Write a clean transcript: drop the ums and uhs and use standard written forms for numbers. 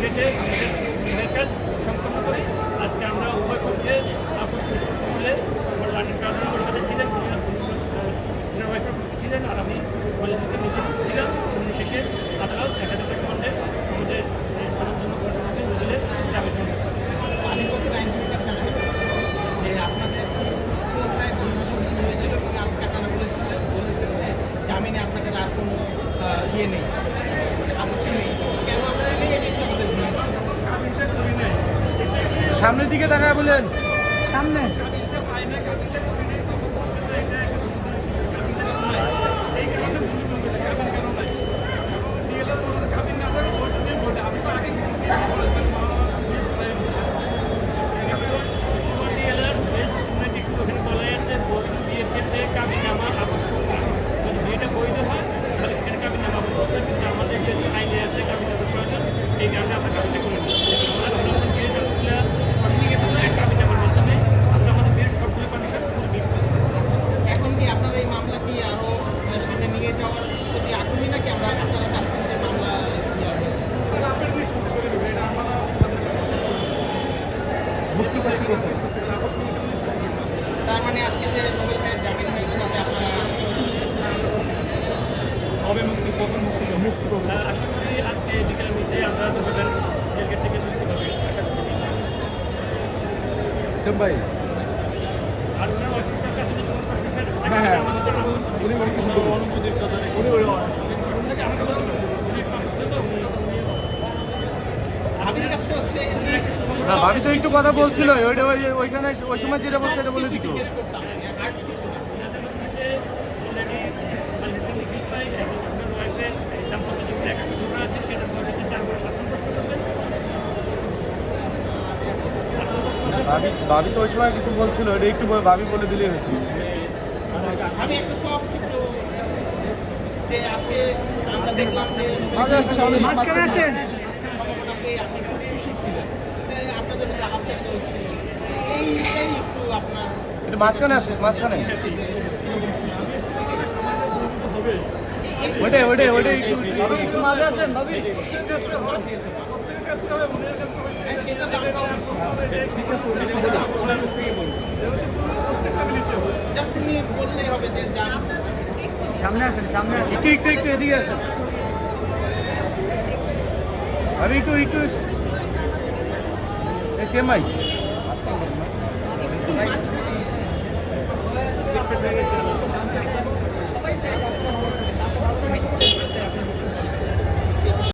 রেখে আমাদের কাজ সম্পন্ন করি। আজকে আমরা উভয় পক্ষে আপোষ করলে রানিং কারণ আমার সাথে ছিলেন, ছিলেন আর আমি কলেজকে নিজে ছিলাম। শুনানি শেষে আদালত ১,০০০ টাকা বন্ধে আমাদের সনদজন্য পর্যটকের নজরে জামিন গ্রহণ করে। আমি বলতে আইনজীবীর কাছে আমি যে আপনাদের প্রায় ২ বছর ধরে হয়েছিল এবং আজকে আপনারা বলেছেন যে জামিনে আপনাদের আর কোনো ইয়ে নেই, আপত্তি নেই। কেন আপনারা নেই এটা একটু আমাদের বলুন। সামনের দিকে তাকায় বলেন, সামনে। এখন কি আপনারা এই মামলা কি আরো সামনে নিয়ে যাওয়ার প্রতি আগ্রহী নাকি আপনারা চাচ্ছেন যে মামলা মুক্তি পাচ্ছি কোথায়? তার মানে আজকে যে নোবেল ভাইয়ের জামিন হয়ে গেল যে আপনারা হবে মুক্তি, কখন মুক্তি পাবে? মুক্তি পাবো। আশা করি আজকে বিকেলের মধ্যে আমরা দোষীদের জেলগেট থেকে মুক্তি পাবে আশা করতেছি। ভাই আর ওনার ওয়াইফের কাছে যে কোনো প্রশ্ন সেটা হ্যাঁ, হ্যাঁ। আমাদের জানাবো। উনি অনেক কিছু বলবেন। অনুমতির কথা রেখে উনি আমাকে বলতে পারেন। উনি একটু অসুস্থ তো ভাবির কাছে হচ্ছে না, ভাবি তো একটু কথা বলছিল, ওইখানে ওই সময় যেটা বলছে এটা বলে দিত। জিজ্ঞেস করতাম আর কিছু না। ওনাদের হচ্ছে যে অলরেডি ফাইন্যান্সিয়াল লিগিল পাই এবং ওনার ওয়াইফের দাম্পত্য জীবনে একটা সুযোগ আছে, সেটা বয়স হচ্ছে 4 বছর 7 প্রশ্ন করবেন। ভাবি তো ওই সময় কিছু বলছিল, এটা একটু ভাবি বলে দিলেই হতো। আমি একটা সব চিত্র যে আজকে আমরা দেখলাম যে মাঝখানে আসেন। সভাপতি আপনি খুব খুশি ছিলেন, আপনাদের মধ্যে আলোচনা হচ্ছিল এইটাই একটু আপনার একটু মাঝখানে আসেন, মাঝখানে। ওইটাই একটু মাঝে আসেন ভাবি। জাস্ট তুমি বললেই হবে যে যান সামনে আসেন, সামনে আসেন। একটু এদিকে আসেন ভাবি, একটু সেম ভাই। একটু মাঝখানে সবাই